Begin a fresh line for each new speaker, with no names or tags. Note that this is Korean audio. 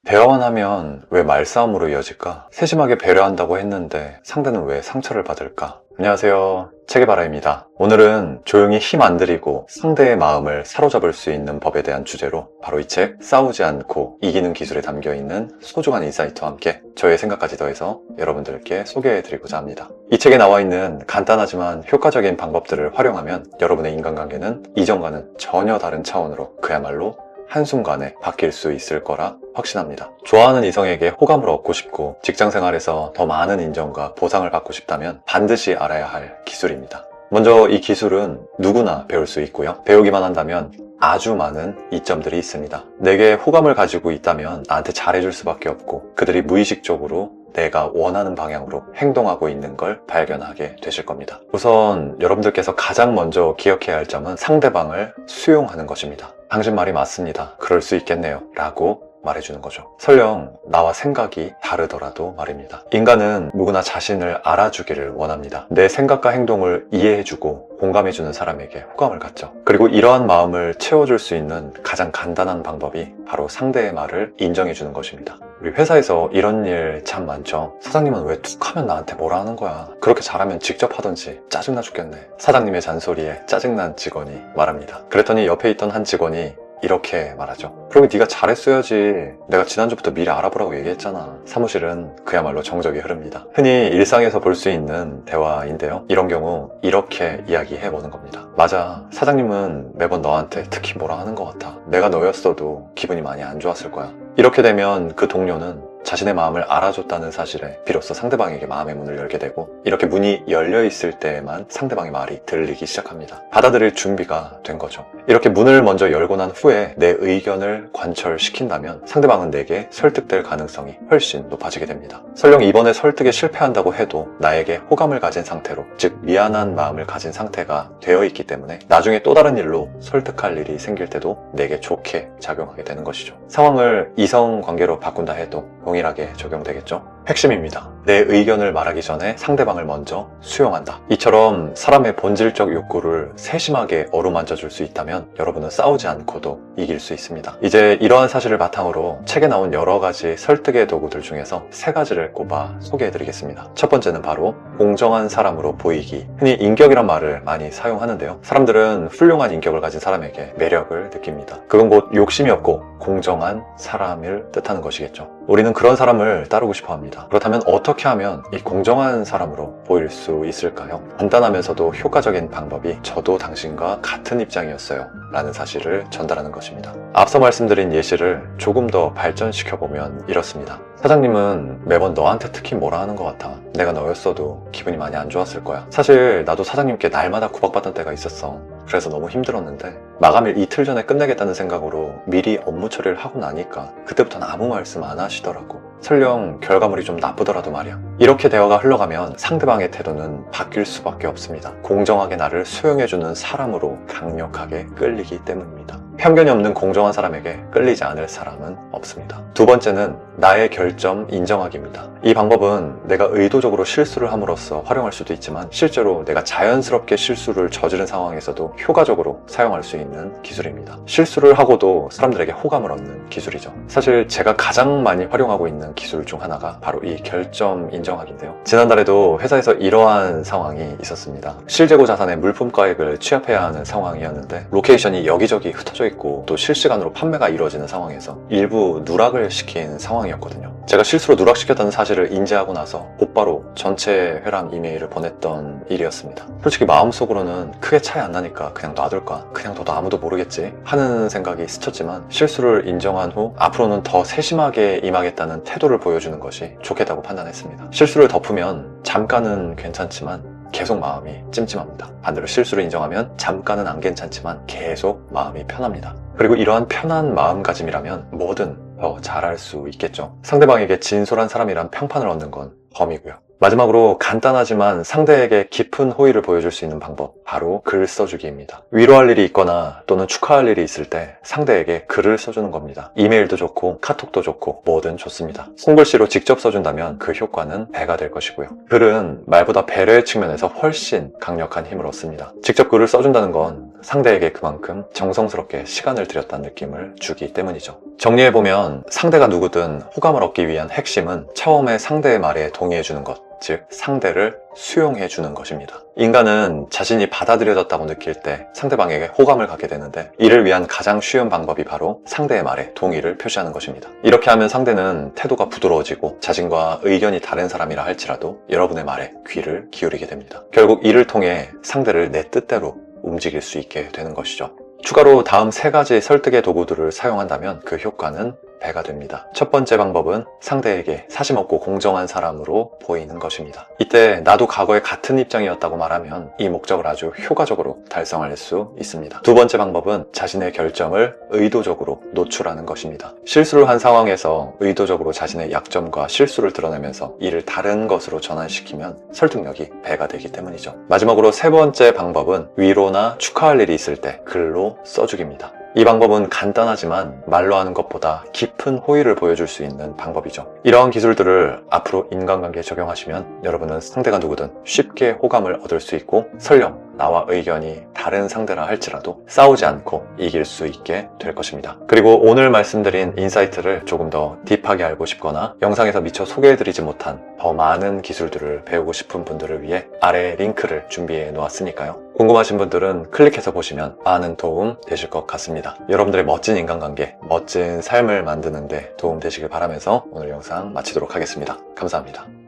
대화만 하면 왜 말싸움으로 이어질까? 세심하게 배려한다고 했는데 상대는 왜 상처를 받을까? 안녕하세요, 체계바라입니다. 오늘은 조용히 힘 안 들이고 상대의 마음을 사로잡을 수 있는 법에 대한 주제로 바로 이 책 싸우지 않고 이기는 기술에 담겨있는 소중한 인사이트와 함께 저의 생각까지 더해서 여러분들께 소개해드리고자 합니다. 이 책에 나와있는 간단하지만 효과적인 방법들을 활용하면 여러분의 인간관계는 이전과는 전혀 다른 차원으로 그야말로 한순간에 바뀔 수 있을 거라 확신합니다. 좋아하는 이성에게 호감을 얻고 싶고 직장생활에서 더 많은 인정과 보상을 받고 싶다면 반드시 알아야 할 기술입니다. 먼저 이 기술은 누구나 배울 수 있고요. 배우기만 한다면 아주 많은 이점들이 있습니다. 내게 호감을 가지고 있다면 나한테 잘해줄 수밖에 없고 그들이 무의식적으로 내가 원하는 방향으로 행동하고 있는 걸 발견하게 되실 겁니다. 우선 여러분들께서 가장 먼저 기억해야 할 점은 상대방을 수용하는 것입니다. 당신 말이 맞습니다. 그럴 수 있겠네요. 라고 말해주는 거죠. 설령 나와 생각이 다르더라도 말입니다. 인간은 누구나 자신을 알아주기를 원합니다. 내 생각과 행동을 이해해주고 공감해주는 사람에게 호감을 갖죠. 그리고 이러한 마음을 채워줄 수 있는 가장 간단한 방법이 바로 상대의 말을 인정해주는 것입니다. 우리 회사에서 이런 일 참 많죠. 사장님은 왜 툭 하면 나한테 뭐라 하는 거야? 그렇게 잘하면 직접 하던지. 짜증나 죽겠네. 사장님의 잔소리에 짜증난 직원이 말합니다. 그랬더니 옆에 있던 한 직원이 이렇게 말하죠. 그러면 네가 잘했어야지. 내가 지난주부터 미리 알아보라고 얘기했잖아. 사무실은 그야말로 정적이 흐릅니다. 흔히 일상에서 볼 수 있는 대화인데요. 이런 경우 이렇게 이야기해보는 겁니다. 맞아. 사장님은 매번 너한테 특히 뭐라 하는 것 같아. 내가 너였어도 기분이 많이 안 좋았을 거야. 이렇게 되면 그 동료는 자신의 마음을 알아줬다는 사실에 비로소 상대방에게 마음의 문을 열게 되고 이렇게 문이 열려 있을 때에만 상대방의 말이 들리기 시작합니다. 받아들일 준비가 된 거죠. 이렇게 문을 먼저 열고 난 후에 내 의견을 관철시킨다면 상대방은 내게 설득될 가능성이 훨씬 높아지게 됩니다. 설령 이번에 설득에 실패한다고 해도 나에게 호감을 가진 상태로, 즉 미안한 마음을 가진 상태가 되어 있기 때문에 나중에 또 다른 일로 설득할 일이 생길 때도 내게 좋게 작용하게 되는 것이죠. 상황을 이성관계로 바꾼다 해도 동일하게 적용되겠죠. 핵심입니다. 내 의견을 말하기 전에 상대방을 먼저 수용한다. 이처럼 사람의 본질적 욕구를 세심하게 어루만져 줄 수 있다면 여러분은 싸우지 않고도 이길 수 있습니다. 이제 이러한 사실을 바탕으로 책에 나온 여러 가지 설득의 도구들 중에서 3가지를 꼽아 소개해드리겠습니다. 첫 번째는 바로 공정한 사람으로 보이기. 흔히 인격이란 말을 많이 사용하는데요. 사람들은 훌륭한 인격을 가진 사람에게 매력을 느낍니다. 그건 곧 욕심이 없고 공정한 사람을 뜻하는 것이겠죠. 우리는 그런 사람을 따르고 싶어 합니다. 그렇다면 어떻게 하면 이 공정한 사람으로 보일 수 있을까요? 간단하면서도 효과적인 방법이 저도 당신과 같은 입장이었어요 라는 사실을 전달하는 것입니다. 앞서 말씀드린 예시를 조금 더 발전시켜보면 이렇습니다. 사장님은 매번 너한테 특히 뭐라 하는 것 같아. 내가 너였어도 기분이 많이 안 좋았을 거야. 사실 나도 사장님께 날마다 구박받던 때가 있었어. 그래서 너무 힘들었는데 마감일 이틀 전에 끝내겠다는 생각으로 미리 업무 처리를 하고 나니까 그때부터는 아무 말씀 안 하시더라고. 설령 결과물이 좀 나쁘더라도 말이야. 이렇게 대화가 흘러가면 상대방의 태도는 바뀔 수밖에 없습니다. 공정하게 나를 수용해주는 사람으로 강력하게 끌리기 때문입니다. 편견이 없는 공정한 사람에게 끌리지 않을 사람은 없습니다. 두 번째는 나의 결점 인정하기입니다. 이 방법은 내가 의도적으로 실수를 함으로써 활용할 수도 있지만 실제로 내가 자연스럽게 실수를 저지른 상황에서도 효과적으로 사용할 수 있는 기술입니다. 실수를 하고도 사람들에게 호감을 얻는 기술이죠. 사실 제가 가장 많이 활용하고 있는 기술 중 하나가 바로 이 결점 인정하기인데요. 지난달에도 회사에서 이러한 상황이 있었습니다. 실재고 자산의 물품가액을 취합해야 하는 상황이었는데 로케이션이 여기저기 흩어져 있고 또 실시간으로 판매가 이루어지는 상황에서 일부 누락을 시킨 상황이었거든요. 제가 실수로 누락시켰다는 사실을 인지하고 나서 곧바로 전체 회람 이메일을 보냈던 일이었습니다. 솔직히 마음속으로는 크게 차이 안 나니까 그냥 놔둘까? 그냥 둬도 아무도 모르겠지? 하는 생각이 스쳤지만 실수를 인정한 후 앞으로는 더 세심하게 임하겠다는 태도를 보여주는 것이 좋겠다고 판단했습니다. 실수를 덮으면 잠깐은 괜찮지만 계속 마음이 찜찜합니다. 반대로 실수를 인정하면 잠깐은 안 괜찮지만 계속 마음이 편합니다. 그리고 이러한 편한 마음가짐이라면 뭐든 더 잘할 수 있겠죠. 상대방에게 진솔한 사람이란 평판을 얻는 건 덤이고요. 마지막으로 간단하지만 상대에게 깊은 호의를 보여줄 수 있는 방법, 바로 글 써주기입니다. 위로할 일이 있거나 또는 축하할 일이 있을 때 상대에게 글을 써주는 겁니다. 이메일도 좋고 카톡도 좋고 뭐든 좋습니다. 손글씨로 직접 써준다면 그 효과는 배가 될 것이고요. 글은 말보다 배려의 측면에서 훨씬 강력한 힘을 얻습니다. 직접 글을 써준다는 건 상대에게 그만큼 정성스럽게 시간을 들였다는 느낌을 주기 때문이죠. 정리해보면 상대가 누구든 호감을 얻기 위한 핵심은 처음에 상대의 말에 동의해주는 것, 즉 상대를 수용해주는 것입니다. 인간은 자신이 받아들여졌다고 느낄 때 상대방에게 호감을 갖게 되는데, 이를 위한 가장 쉬운 방법이 바로 상대의 말에 동의를 표시하는 것입니다. 이렇게 하면 상대는 태도가 부드러워지고 자신과 의견이 다른 사람이라 할지라도 여러분의 말에 귀를 기울이게 됩니다. 결국 이를 통해 상대를 내 뜻대로 움직일 수 있게 되는 것이죠. 추가로 다음 3가지 설득의 도구들을 사용한다면 그 효과는 배가 됩니다. 첫 번째 방법은 상대에게 사심 없고 공정한 사람으로 보이는 것입니다. 이때 나도 과거에 같은 입장이었다고 말하면 이 목적을 아주 효과적으로 달성할 수 있습니다. 두 번째 방법은 자신의 결정을 의도적으로 노출하는 것입니다. 실수를 한 상황에서 의도적으로 자신의 약점과 실수를 드러내면서 이를 다른 것으로 전환시키면 설득력이 배가 되기 때문이죠. 마지막으로 3번째 방법은 위로나 축하할 일이 있을 때 글로 써주기입니다. 이 방법은 간단하지만 말로 하는 것보다 깊은 호의를 보여줄 수 있는 방법이죠. 이러한 기술들을 앞으로 인간관계에 적용하시면 여러분은 상대가 누구든 쉽게 호감을 얻을 수 있고, 설령 나와 의견이 다른 상대라 할지라도 싸우지 않고 이길 수 있게 될 것입니다. 그리고 오늘 말씀드린 인사이트를 조금 더 딥하게 알고 싶거나 영상에서 미처 소개해드리지 못한 더 많은 기술들을 배우고 싶은 분들을 위해 아래에 링크를 준비해 놓았으니까요. 궁금하신 분들은 클릭해서 보시면 많은 도움 되실 것 같습니다. 여러분들의 멋진 인간관계, 멋진 삶을 만드는 데 도움 되시길 바라면서 오늘 영상 마치도록 하겠습니다. 감사합니다.